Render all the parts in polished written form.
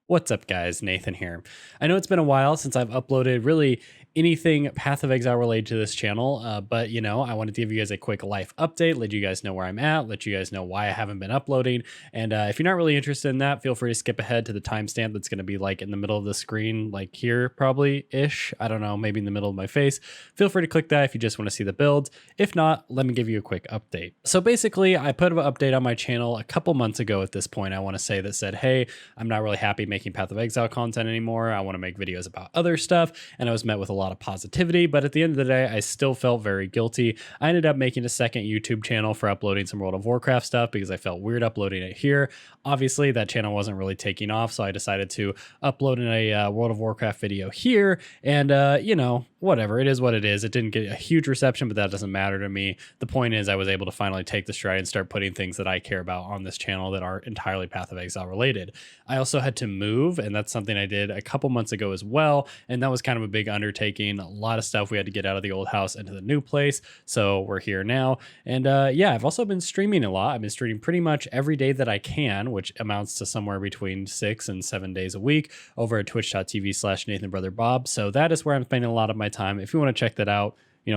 What's up, guys? Nathan here. I know it's been a while since I've uploaded really anything Path of Exile related to this channel, but I wanted to give you guys a quick life update, let you guys know where I'm at, let you guys know why I haven't been uploading. And if you're not really interested in that, feel free to skip ahead to the timestamp that's going to be like in the middle of the screen, like here, probably ish. I don't know, maybe in the middle of my face. Feel free to click that if you just want to see the builds. If not, let me give you a quick update. So basically, I put an update on my channel a couple months ago at this point, I want to say, that said, hey, I'm not really happy making Path of Exile content anymore. I want to make videos about other stuff. And I was met with a lot of positivity, but at the end of the day, I still felt very guilty. I ended up making a second YouTube channel for uploading some World of Warcraft stuff because I felt weird uploading it here. Obviously, that channel wasn't really taking off, so I decided to upload in a World of Warcraft video here. And, whatever, it is what it is. It didn't get a huge reception, but that doesn't matter to me. The point is I was able to finally take the stride and start putting things that I care about on this channel that are entirely Path of Exile related. I also had to move, and that's something I did a couple months ago as well, and that was kind of a big undertaking. A lot of stuff we had to get out of the old house into the new place, so we're here now. And yeah, I've also been streaming a lot. I've been streaming pretty much every day that I can, which amounts to somewhere between 6 and 7 days a week over at twitch.tv/NathanBrotherBob. So that is where I'm spending a lot of my time. If you want to check that out,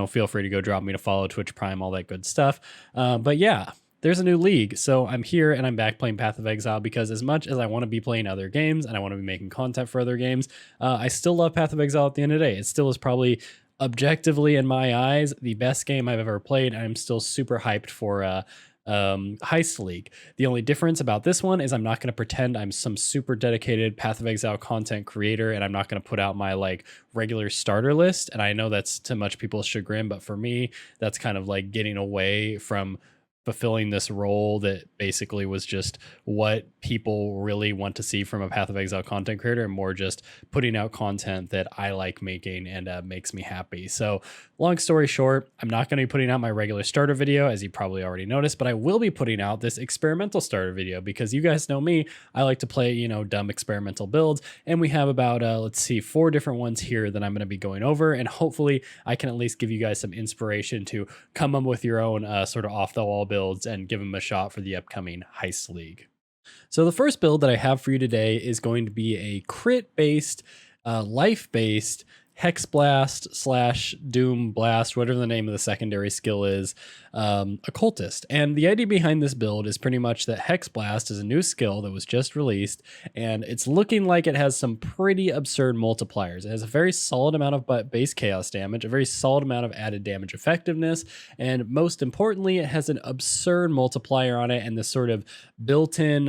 feel free to go drop me to follow, Twitch Prime, all that good stuff. But yeah, there's a new league. So I'm here and I'm back playing Path of Exile because as much as I want to be playing other games and I want to be making content for other games, I still love Path of Exile at the end of the day. It still is probably objectively, in my eyes, the best game I've ever played. I'm still super hyped for Heist League. The only difference about this one is I'm not going to pretend I'm some super dedicated Path of Exile content creator, and I'm not going to put out my like regular starter list. And I know that's to much people's chagrin, but for me, that's kind of like getting away from fulfilling this role that basically was just what people really want to see from a Path of Exile content creator, and more just putting out content that I like making and makes me happy. So long story short, I'm not going to be putting out my regular starter video, as you probably already noticed, but I will be putting out this experimental starter video because you guys know me. I like to play, dumb experimental builds, and we have about, let's see, 4 different ones here that I'm going to be going over, and hopefully I can at least give you guys some inspiration to come up with your own sort of off-the-wall builds and give them a shot for the upcoming Heist League. So the first build that I have for you today is going to be a crit-based, life-based Hexblast / Doom Blast, whatever the name of the secondary skill is, Occultist. And the idea behind this build is pretty much that Hexblast is a new skill that was just released, and it's looking like it has some pretty absurd multipliers. It has a very solid amount of base chaos damage, a very solid amount of added damage effectiveness, and most importantly, it has an absurd multiplier on it and this sort of built-in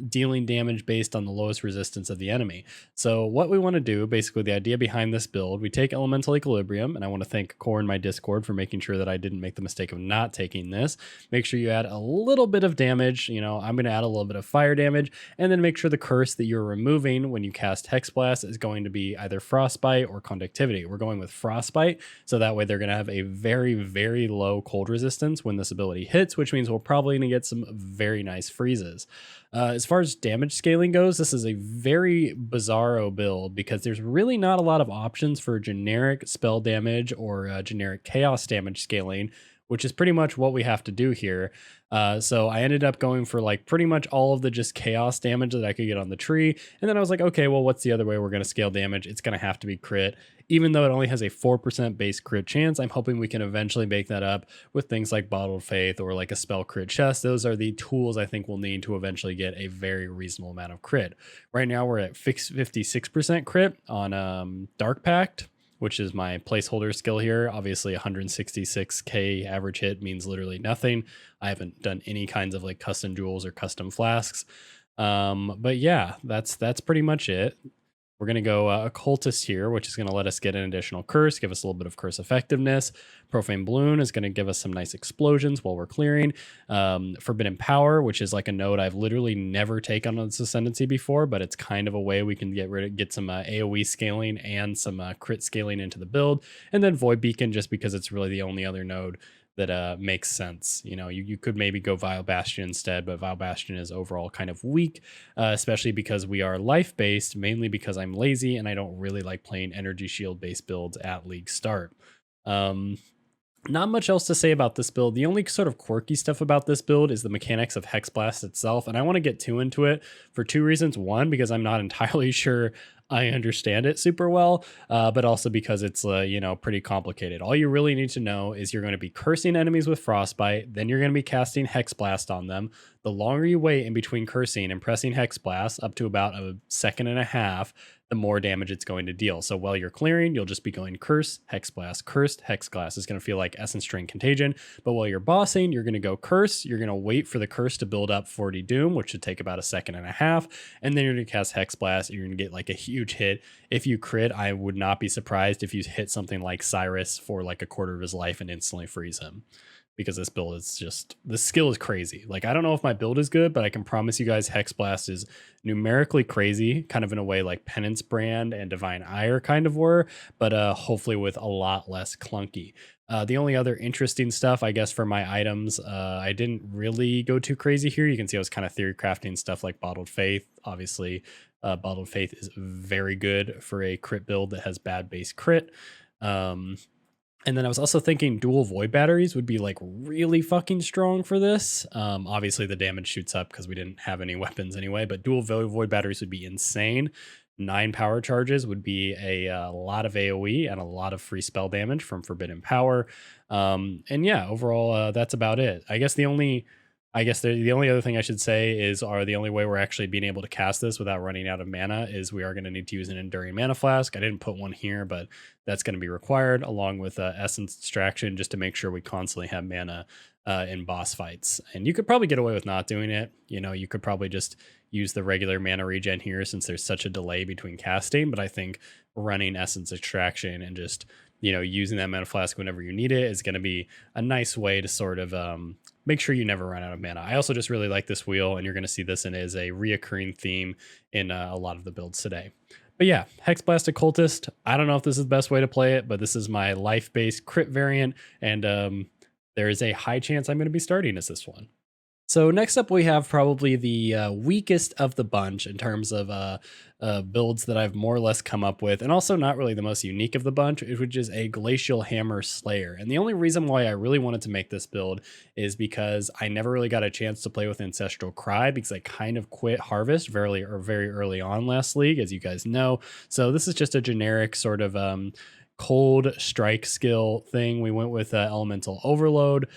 dealing damage based on the lowest resistance of the enemy. So what we want to do, basically the idea behind this build, we take Elemental Equilibrium, and I want to thank Core in my Discord for making sure that I didn't make the mistake of not taking this. Make sure you add a little bit of damage. I'm going to add a little bit of fire damage, and then make sure the curse that you're removing when you cast Hexblast is going to be either Frostbite or Conductivity. We're going with Frostbite, so that way they're going to have a very, very low cold resistance when this ability hits, which means we're probably going to get some very nice freezes. As far as damage scaling goes, this is a very bizarro build because there's really not a lot of options for generic spell damage or generic chaos damage scaling, which is pretty much what we have to do here. So I ended up going for like pretty much all of the just chaos damage that I could get on the tree. And then I was like, okay, well, what's the other way we're going to scale damage? It's going to have to be crit. Even though it only has a 4% base crit chance, I'm hoping we can eventually make that up with things like Bottled Faith or like a spell crit chest. Those are the tools I think we'll need to eventually get a very reasonable amount of crit. Right now we're at 56% crit on Dark Pact, which is my placeholder skill here. Obviously 166k average hit means literally nothing. I haven't done any kinds of like custom jewels or custom flasks. But yeah, that's pretty much it. We're going to go Occultist here, which is going to let us get an additional curse, give us a little bit of curse effectiveness. Profane Balloon is going to give us some nice explosions while we're clearing. Forbidden Power, which is like a node I've literally never taken on this Ascendancy before, but it's kind of a way we can get some AoE scaling and some crit scaling into the build. And then Void Beacon, just because it's really the only other node that makes sense. You could maybe go Vile Bastion instead, but Vile Bastion is overall kind of weak, especially because we are life-based, mainly because I'm lazy and I don't really like playing energy shield-based builds at league start. Not much else to say about this build. The only sort of quirky stuff about this build is the mechanics of Hexblast itself, and I want to get too into it for two reasons. One, because I'm not entirely sure I understand it super well, but also because it's pretty complicated. All you really need to know is you're going to be cursing enemies with Frostbite, then you're going to be casting Hexblast on them. The longer you wait in between cursing and pressing Hexblast, up to about a second and a half, the more damage it's going to deal. So while you're clearing, you'll just be going curse, hexblast, cursed, hexblast. It's going to feel like essence drain contagion. But while you're bossing, you're going to go curse. You're going to wait for the curse to build up 40 doom, which should take about a second and a half. And then you're going to cast hexblast. You're going to get like a huge hit. If you crit, I would not be surprised if you hit something like Cyrus for like a quarter of his life and instantly freeze him, because this build is just, the skill is crazy. Like, I don't know if my build is good, but I can promise you guys Hexblast is numerically crazy, kind of in a way like Penance Brand and Divine Ire kind of were, but hopefully with a lot less clunky. The only other interesting stuff, I guess, for my items, I didn't really go too crazy here. You can see I was kind of theory crafting stuff like Bottled Faith. Obviously, Bottled Faith is very good for a crit build that has bad base crit. And then I was also thinking dual void batteries would be like really fucking strong for this. Obviously the damage shoots up because we didn't have any weapons anyway, but dual void batteries would be insane. 9 power charges would be a lot of AoE and a lot of free spell damage from Forbidden Power. And yeah, overall, that's about it. The only other thing I should say is the only way we're actually being able to cast this without running out of mana is we are going to need to use an Enduring Mana Flask. I didn't put one here, but that's going to be required along with Essence Distraction just to make sure we constantly have mana in boss fights. And you could probably get away with not doing it. You could probably just use the regular mana regen here since there's such a delay between casting, but I think running Essence Extraction and just using that mana flask whenever you need it is going to be a nice way to sort of make sure you never run out of mana. I also just really like this wheel, and you're going to see this as a reoccurring theme in a lot of the builds today. But yeah, Hexblast Occultist, I don't know if this is the best way to play it, but this is my life-based crit variant, and there is a high chance I'm going to be starting as this one. So next up, we have probably the weakest of the bunch in terms of builds that I've more or less come up with, and also not really the most unique of the bunch, which is a Glacial Hammer Slayer. And the only reason why I really wanted to make this build is because I never really got a chance to play with Ancestral Cry because I kind of quit Harvest very early on last league, as you guys know. So this is just a generic sort of cold strike skill thing. We went with Elemental Overload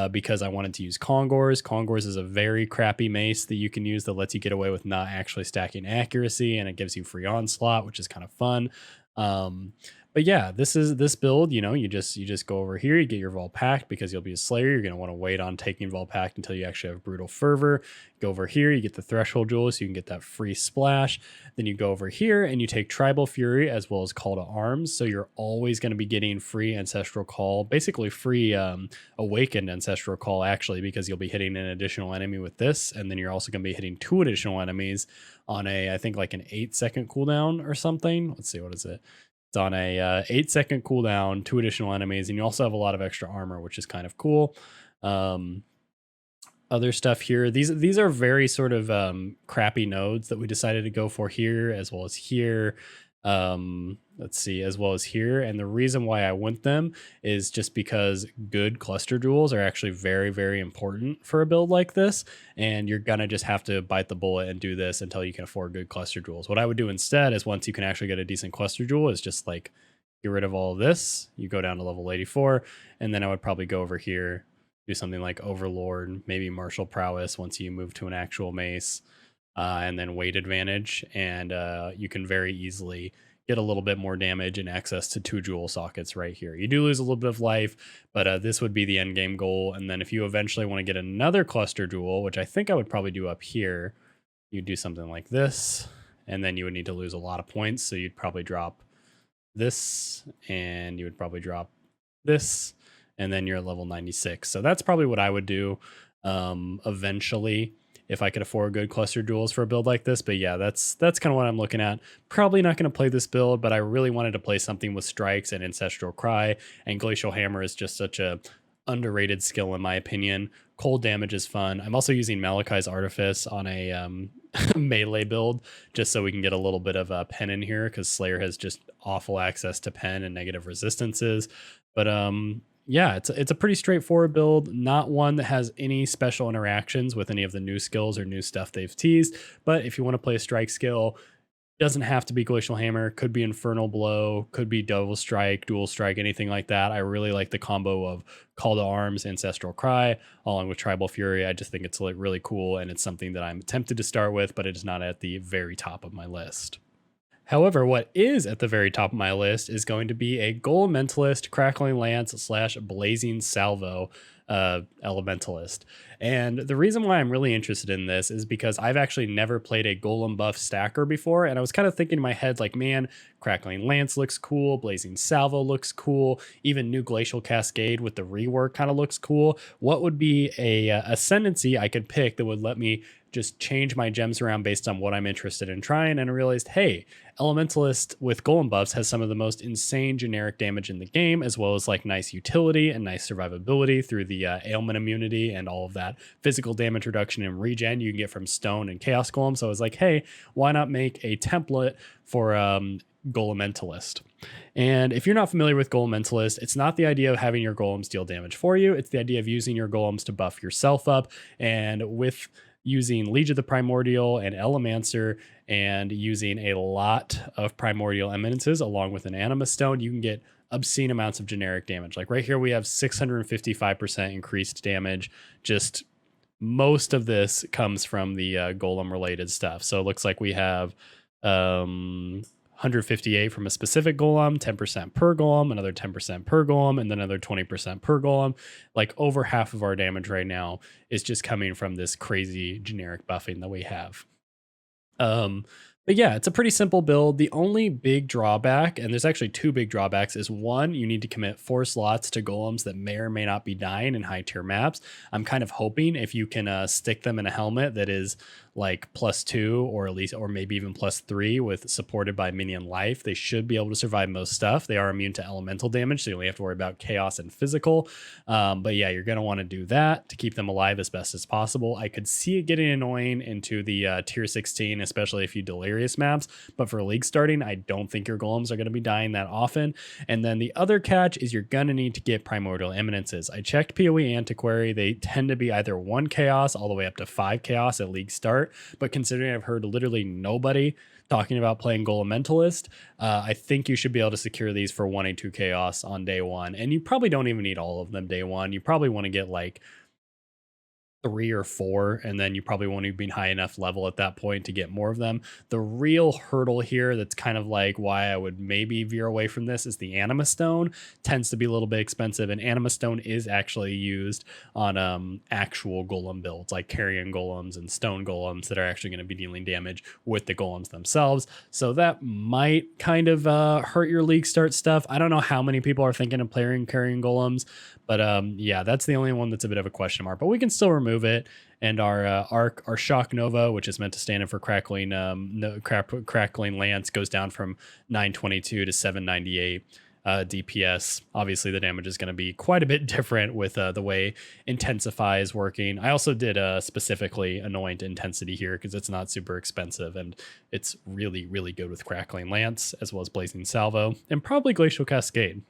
because I wanted to use Congors. Congors is a very crappy mace that you can use that lets you get away with not actually stacking accuracy, and it gives you free onslaught, which is kind of fun. But yeah, this build, you just go over here, you get your Vol Pact because you'll be a Slayer. You're going to want to wait on taking Vol Pact until you actually have Brutal Fervor. Go over here, you get the Threshold Jewel so you can get that free splash. Then you go over here and you take Tribal Fury as well as Call to Arms. So you're always going to be getting free Ancestral Call, basically free Awakened Ancestral Call actually, because you'll be hitting an additional enemy with this. And then you're also going to be hitting 2 additional enemies on I think like an 8-second cooldown or something. Let's see, what is it? It's on a 8-second cooldown, 2 additional enemies, and you also have a lot of extra armor, which is kind of cool. Other stuff here. These are very sort of crappy nodes that we decided to go for here, as well as here. Let's see, as well as here. And the reason why I went them is just because good cluster jewels are actually very, very important for a build like this. And you're gonna just have to bite the bullet and do this until you can afford good cluster jewels. What I would do instead is once you can actually get a decent cluster jewel is just like get rid of all of this. You go down to level 84, and then I would probably go over here, do something like Overlord, maybe Martial Prowess once you move to an actual mace, and then weight advantage. And you can very easily get a little bit more damage and access to 2 jewel sockets right here. You do lose a little bit of life, but this would be the end game goal. And then if you eventually want to get another cluster jewel, which I think I would probably do up here, you'd do something like this, and then you would need to lose a lot of points. So you'd probably drop this, and you would probably drop this, and then you're at level 96. So that's probably what I would do eventually, if I could afford good cluster jewels for a build like this. But yeah, that's kind of what I'm looking at. Probably not going to play this build, but I really wanted to play something with strikes and Ancestral Cry, and Glacial Hammer is just such a underrated skill in my opinion. Cold damage is fun. I'm also using Malachi's Artifice on a melee build just so we can get a little bit of a pen in here, because Slayer has just awful access to pen and negative resistances. But yeah, it's a pretty straightforward build, not one that has any special interactions with any of the new skills or new stuff they've teased. But if you want to play a strike skill, doesn't have to be Glacial Hammer, could be Infernal Blow, could be Double Strike, Dual Strike, anything like that. I really like the combo of Call to Arms, Ancestral Cry, along with Tribal Fury. I just think it's like really cool, and it's something that I'm tempted to start with, but it is not at the very top of my list. However, what is at the very top of my list is going to be a Golem-Mentalist, Crackling Lance / Blazing Salvo Elementalist. And the reason why I'm really interested in this is because I've actually never played a Golem buff stacker before, and I was kind of thinking in my head, like, man, Crackling Lance looks cool, Blazing Salvo looks cool, even new Glacial Cascade with the rework kind of looks cool. What would be a ascendancy I could pick that would let me just change my gems around based on what I'm interested in trying? And I realized, hey, Elementalist with Golem buffs has some of the most insane generic damage in the game, as well as like nice utility and nice survivability through the ailment immunity and all of that physical damage reduction and regen you can get from Stone and Chaos Golem. So I was like, hey, why not make a template for Golem-Mentalist? And if you're not familiar with Golem-Mentalist, it's not the idea of having your golems deal damage for you. It's the idea of using your golems to buff yourself up. And with using Liege of the Primordial and Elemancer and using a lot of Primordial Eminences along with an Anima Stone, you can get obscene amounts of generic damage. Like right here, we have 655% increased damage. Just most of this comes from the golem related stuff. So it looks like we have 158 from a specific golem, 10% per golem, another 10% per golem, and then another 20% per golem. Like over half of our damage right now is just coming from this crazy generic buffing that we have. But yeah, it's a pretty simple build. The only big drawback, and there's actually two big drawbacks, is one, you need to commit 4 slots to golems that may or may not be dying in high tier maps. I'm kind of hoping if you can stick them in a helmet that is like +2 or at least, or maybe even +3 with supported by minion life, they should be able to survive most stuff. They are immune to elemental damage, so you only have to worry about chaos and physical. But yeah, you're going to want to do that to keep them alive as best as possible. I could see it getting annoying into the tier 16, especially if you delirious maps, but for league starting, I don't think your golems are going to be dying that often. And then the other catch is you're going to need to get primordial eminences. I checked PoE Antiquary. They tend to be either 1 chaos all the way up to 5 chaos at league start. But considering I've heard literally nobody talking about playing Golem-Mentalist, I think you should be able to secure these for 1 2 chaos on day 1. And you probably don't even need all of them day 1. You probably want to get like 3 or 4, and then you probably won't even be high enough level at that point to get more of them. The real hurdle here that's kind of like why I would maybe veer away from this is the Anima Stone. Tends to be a little bit expensive, and Anima Stone is actually used on actual golem builds like carrion golems and stone golems that are actually going to be dealing damage with the golems themselves. So that might kind of hurt your league start stuff. I don't know how many people are thinking of playing carrion golems, but yeah, that's the only one that's a bit of a question mark, but we can still remove it. And our Shock Nova, which is meant to stand in for Crackling Lance, goes down from 922 to 798 DPS. Obviously, the damage is going to be quite a bit different with the way Intensify is working. I also did specifically Anoint Intensity here because it's not super expensive, and it's really, really good with Crackling Lance, as well as Blazing Salvo, and probably Glacial Cascade.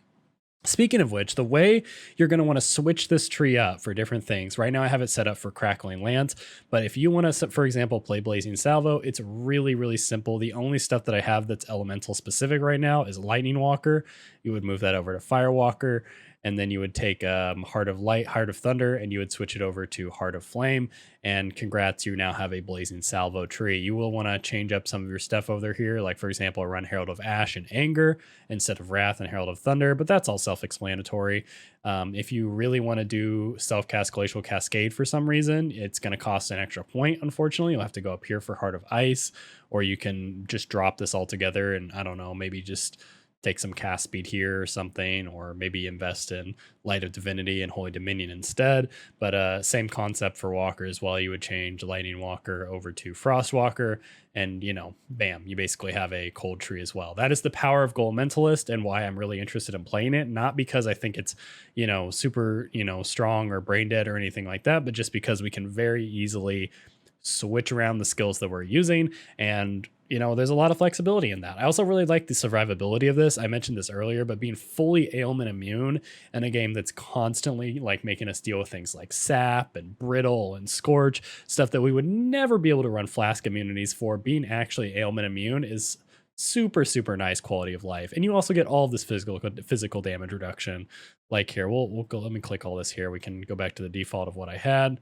Speaking of which, the way you're going to want to switch this tree up for different things, right now I have it set up for Crackling Lance, but if you want to, for example, play Blazing Salvo, it's really, really simple. The only stuff that I have that's elemental specific right now is Lightning Walker. You would move that over to Firewalker, and then you would take Heart of Light, Heart of Thunder, and you would switch it over to Heart of Flame. And congrats, you now have a Blazing Salvo tree. You will want to change up some of your stuff over here, like for example, run Herald of Ash and Anger instead of Wrath and Herald of Thunder, but that's all self-explanatory. If you really want to do self-cast Glacial Cascade for some reason, it's going to cost an extra point, unfortunately. You'll have to go up here for Heart of Ice, or you can just drop this altogether and, I don't know, maybe just take some cast speed here or something, or maybe invest in Light of Divinity and Holy Dominion instead. But same concept for Walker as well. You would change Lightning Walker over to Frost Walker, and, you know, bam, you basically have a cold tree as well. That is the power of Golem-Mentalist and why I'm really interested in playing it. Not because I think it's, you know, super, you know, strong or brain dead or anything like that, but just because we can very easily switch around the skills that we're using. And you know, there's a lot of flexibility in that. I also really like the survivability of this. I mentioned this earlier, but being fully ailment immune in a game that's constantly like making us deal with things like sap and brittle and scorch, stuff that we would never be able to run flask immunities for, being actually ailment immune is super nice quality of life. And you also get all of this physical damage reduction. Like here, we'll go, let me click all this here. We can go back to the default of what I had.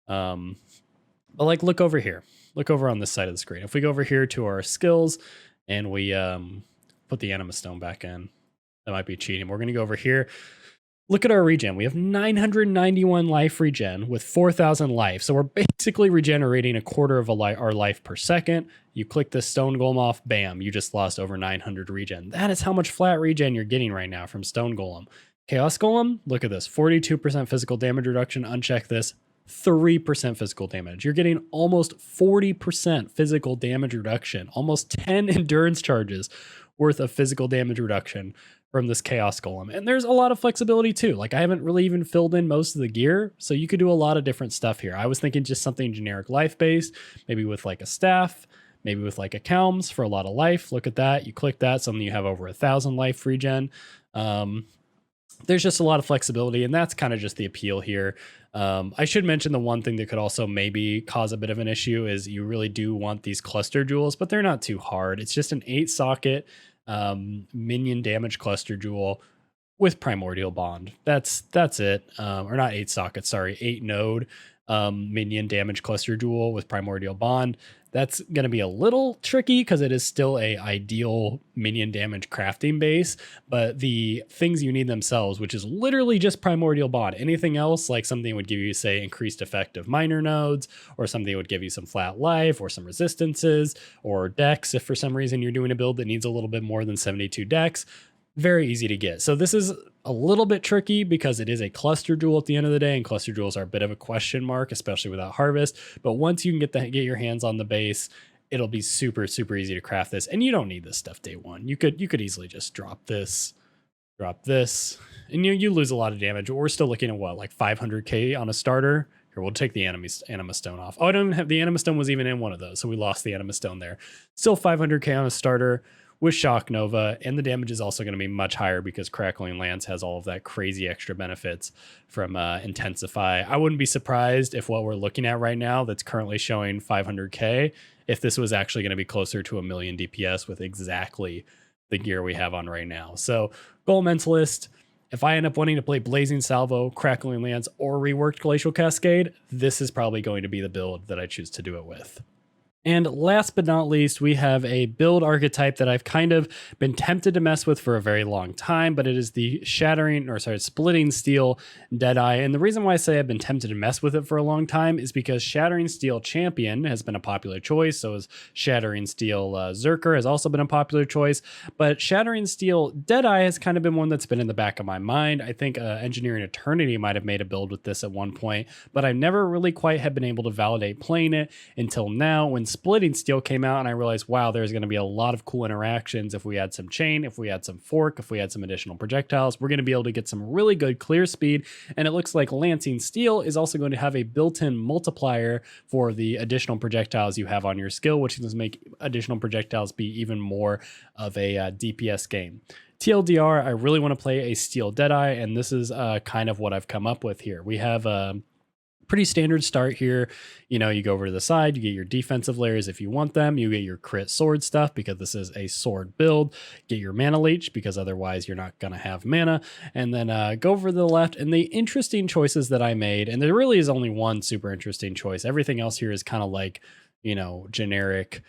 But like, look over here. Look over on this side of the screen. If we go over here to our skills and we put the Anima Stone back in, that might be cheating. We're going to go over here. Look at our regen. We have 991 life regen with 4,000 life. So we're basically regenerating a quarter of our life per second. You click the Stone Golem off, bam, you just lost over 900 regen. That is how much flat regen you're getting right now from Stone Golem. Chaos Golem, look at this, 42% physical damage reduction. Uncheck this. 3% physical damage. You're getting almost 40% physical damage reduction, almost 10 endurance charges worth of physical damage reduction from this Chaos Golem. And there's a lot of flexibility too. Like, I haven't really even filled in most of the gear, so you could do a lot of different stuff here. I was thinking just something generic life based, maybe with like a staff, maybe with like a Calms for a lot of life. Look at that. You click that, suddenly you have over 1,000 life regen. There's just a lot of flexibility, and that's kind of just the appeal here. I should mention the one thing that could also maybe cause a bit of an issue is you really do want these cluster jewels, but they're not too hard. It's just an 8-socket minion damage cluster jewel with Primordial Bond. That's it. Or not 8 sockets, sorry, 8 node minion damage cluster jewel with Primordial Bond. That's going to be a little tricky because it is still a ideal minion damage crafting base, but the things you need themselves, which is literally just Primordial Bond. Anything else, like something would give you, say, increased effect of minor nodes, or something would give you some flat life, or some resistances, or dex if for some reason you're doing a build that needs a little bit more than 72 dex. Very easy to get. So this is a little bit tricky because it is a cluster jewel at the end of the day, and cluster jewels are a bit of a question mark, especially without harvest. But once you can get your hands on the base, it'll be super easy to craft this. And you don't need this stuff day one. You could easily just drop this, and you lose a lot of damage. We're still looking at what, like 500k on a starter. Here, we'll take the Anima Stone off. Oh, I don't have the Anima Stone was even in one of those, so we lost the Anima Stone there. Still 500k on a starter with Shock Nova, and the damage is also going to be much higher because Crackling Lance has all of that crazy extra benefits from Intensify. I wouldn't be surprised if what we're looking at right now that's currently showing 500k, if this was actually going to be closer to 1 million DPS with exactly the gear we have on right now. So Elementalist, if I end up wanting to play Blazing Salvo, Crackling Lance, or reworked Glacial Cascade, this is probably going to be the build that I choose to do it with. And last but not least, we have a build archetype that I've kind of been tempted to mess with for a very long time, but it is the Splitting Steel Deadeye. And the reason why I say I've been tempted to mess with it for a long time is because Shattering Steel Champion has been a popular choice. So is Shattering Steel Zerker has also been a popular choice, but Shattering Steel Deadeye has kind of been one that's been in the back of my mind. I think Engineering Eternity might have made a build with this at one point, but I never really quite have been able to validate playing it until now when Splitting Steel came out, and I realized, wow, there's going to be a lot of cool interactions if we add some chain, if we add some fork, if we add some additional projectiles. We're going to be able to get some really good clear speed, and it looks like Lancing Steel is also going to have a built-in multiplier for the additional projectiles you have on your skill, which is make additional projectiles be even more of a DPS game. TLDR, I really want to play a Steel Deadeye, and this is kind of what I've come up with here. We have pretty standard start here. You know, you go over to the side, you get your defensive layers if you want them, you get your crit sword stuff because this is a sword build, get your mana leech because otherwise you're not going to have mana, and then go over to the left. And the interesting choices that I made, and there really is only one super interesting choice, everything else here is kind of like, you know, generic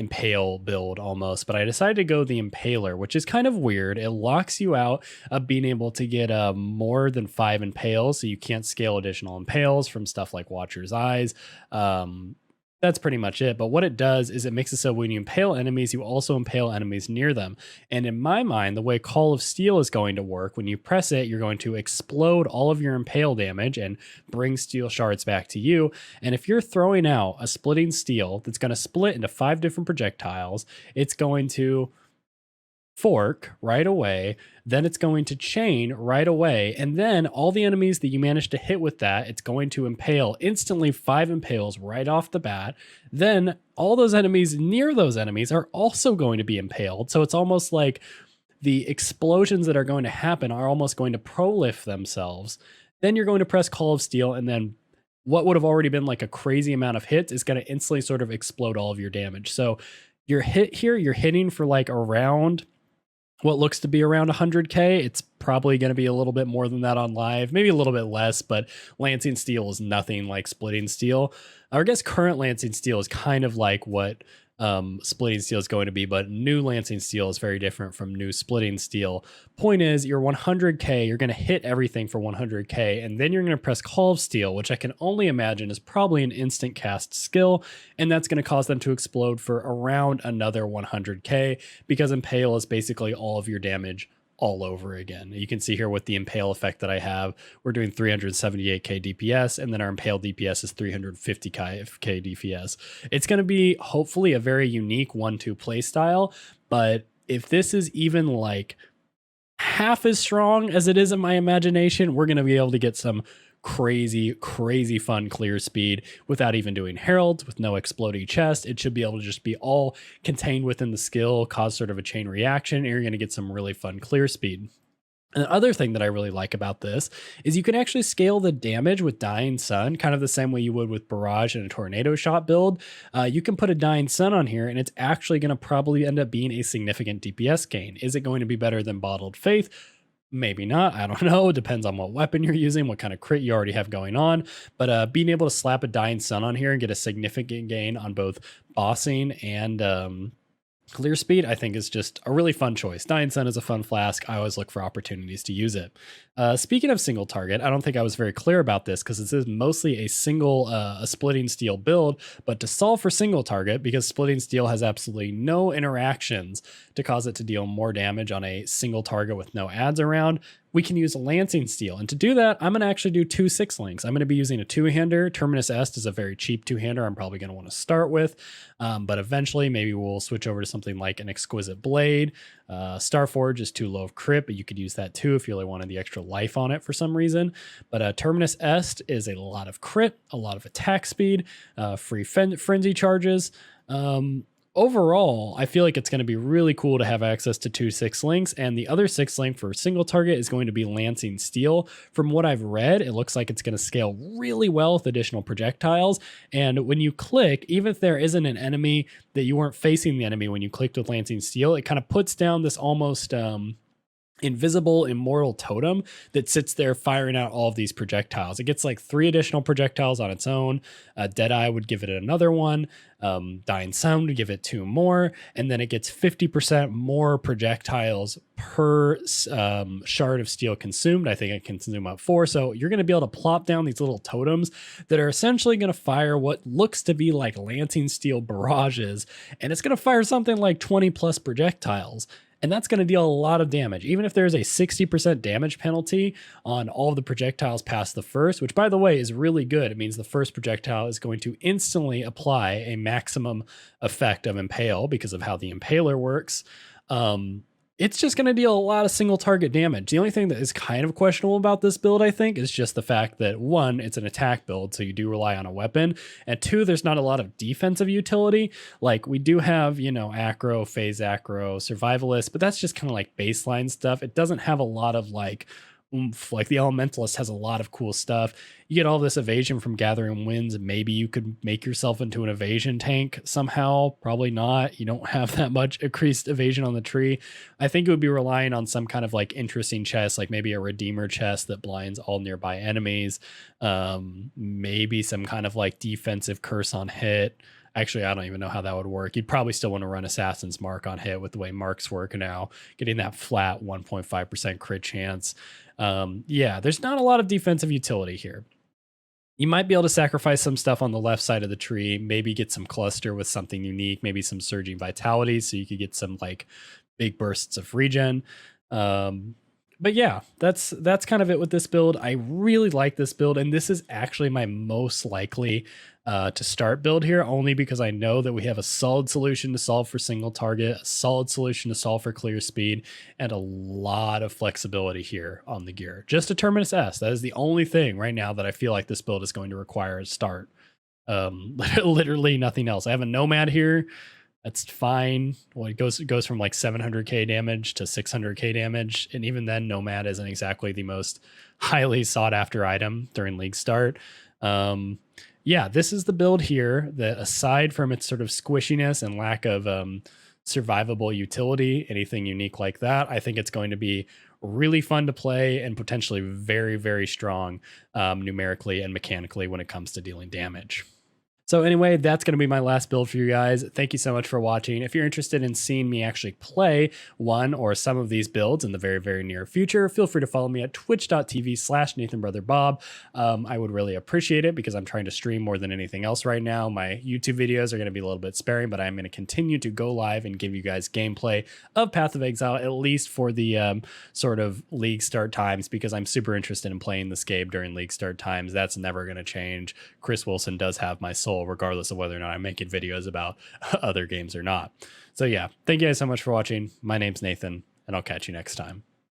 Impale build almost, but I decided to go the Impaler, which is kind of weird. It locks you out of being able to get more than 5 Impales, so you can't scale additional Impales from stuff like Watcher's Eyes. That's pretty much it. But what it does is it makes it so when you impale enemies, you also impale enemies near them. And in my mind, the way Call of Steel is going to work, when you press it, you're going to explode all of your impale damage and bring steel shards back to you. And if you're throwing out a Splitting Steel that's going to split into 5 different projectiles, it's going to fork right away, then it's going to chain right away, and then all the enemies that you manage to hit with that, it's going to impale instantly, 5 impales right off the bat. Then all those enemies near those enemies are also going to be impaled. So it's almost like the explosions that are going to happen are almost going to prolift themselves. Then you're going to press Call of Steel, and then what would have already been like a crazy amount of hits is going to instantly sort of explode all of your damage. So your hit here, you're hitting for like around what looks to be around 100k. It's probably going to be a little bit more than that on live, maybe a little bit less, but Lancing Steel is nothing like Splitting Steel. I guess current Lancing Steel is kind of like what Splitting Steel is going to be, but new Lancing Steel is very different from new Splitting Steel. Point is, you're 100k, you're going to hit everything for 100k, and then you're going to press Call of Steel, which I can only imagine is probably an instant cast skill, and that's going to cause them to explode for around another 100k, because Impale is basically all of your damage all over again. You can see here with the Impale effect that I have, we're doing 378k DPS, and then our Impale DPS is 350k DPS. It's going to be hopefully a very unique 1-2 play style, but if this is even like half as strong as it is in my imagination, we're going to be able to get some crazy fun clear speed without even doing heralds, with no exploding chest. It should be able to just be all contained within the skill, cause sort of a chain reaction, and you're going to get some really fun clear speed. And the other thing that I really like about this is you can actually scale the damage with Dying Sun, kind of the same way you would with Barrage and a Tornado Shot build. You can put a Dying Sun on here, and it's actually going to probably end up being a significant DPS gain. Is it going to be better than Bottled Faith? Maybe not. I don't know. It depends on what weapon you're using, what kind of crit you already have going on. But being able to slap a Dying Sun on here and get a significant gain on both bossing and clear speed, I think is just a really fun choice. Dying Sun is a fun flask. I always look for opportunities to use it. Speaking of single target, I don't think I was very clear about this because this is mostly a Splitting Steel build, but to solve for single target, because Splitting Steel has absolutely no interactions to cause it to deal more damage on a single target with no adds around, we can use Lancing Steel. And to do that, I'm going to actually do 2 6-links. I'm going to be using a 2-hander. Terminus Est is a very cheap 2-hander I'm probably going to want to start with. But eventually, maybe we'll switch over to something like an Exquisite Blade. Starforge is too low of crit, but you could use that too if you really wanted the extra life on it for some reason. But Terminus Est is a lot of crit, a lot of attack speed, free frenzy charges. Overall, I feel like it's going to be really cool to have access to 2 6-links, and the other 6-link for single target is going to be Lancing Steel. From what I've read, it looks like it's going to scale really well with additional projectiles, and when you click, even if there isn't an enemy that you weren't facing the enemy when you clicked with Lancing Steel, it kind of puts down this almost invisible immortal totem that sits there firing out all of these projectiles. It gets like 3 additional projectiles on its own. Deadeye would give it another one. Dying Sun would give it 2 more, and then it gets 50% more projectiles per shard of steel consumed. I think it can consume up 4. So you're going to be able to plop down these little totems that are essentially going to fire what looks to be like Lancing Steel barrages, and it's going to fire something like 20 plus projectiles. And that's going to deal a lot of damage. Even if there's a 60% damage penalty on all of the projectiles past the first, which by the way is really good. It means the first projectile is going to instantly apply a maximum effect of Impale because of how the Impaler works. It's just going to deal a lot of single target damage. The only thing that is kind of questionable about this build, I think, is just the fact that 1, it's an attack build, so you do rely on a weapon, and 2, there's not a lot of defensive utility. Like, we do have, acro, phase acro, survivalist, but that's just kind of like baseline stuff. It doesn't have a lot of like oomph. Like the Elementalist has a lot of cool stuff. You get all this evasion from Gathering Winds. Maybe you could make yourself into an evasion tank somehow. Probably not. You don't have that much increased evasion on the tree. I think it would be relying on some kind of like interesting chest, like maybe a Redeemer chest that blinds all nearby enemies. Maybe some kind of like defensive curse on hit. Actually, I don't even know how that would work. You'd probably still want to run Assassin's Mark on hit with the way marks work now, getting that flat 1.5% crit chance. Yeah, there's not a lot of defensive utility here. You might be able to sacrifice some stuff on the left side of the tree, maybe get some cluster with something unique, maybe some surging vitality, so you could get some like big bursts of regen. But yeah, that's kind of it with this build. I really like this build, and this is actually my most likely to start build here, only because I know that we have a solid solution to solve for single target, a solid solution to solve for clear speed, and a lot of flexibility here on the gear. Just a Terminus S. That is the only thing right now that I feel like this build is going to require a start. Literally nothing else. I have a Nomad here. That's fine. Well, it goes from like 700k damage to 600k damage, and even then, Nomad isn't exactly the most highly sought after item during league start. Yeah, this is the build here that, aside from its sort of squishiness and lack of survivable utility, anything unique like that, I think it's going to be really fun to play and potentially very, very strong numerically and mechanically when it comes to dealing damage. So anyway, that's going to be my last build for you guys. Thank you so much for watching. If you're interested in seeing me actually play one or some of these builds in the very, very near future, feel free to follow me at twitch.tv/NathanBrotherBob. I would really appreciate it because I'm trying to stream more than anything else right now. My YouTube videos are going to be a little bit sparing, but I'm going to continue to go live and give you guys gameplay of Path of Exile, at least for the sort of league start times, because I'm super interested in playing this game during league start times. That's never going to change. Chris Wilson does have my soul, regardless of whether or not I'm making videos about other games or not. So yeah, thank you guys so much for watching. My name's Nathan, and I'll catch you next time.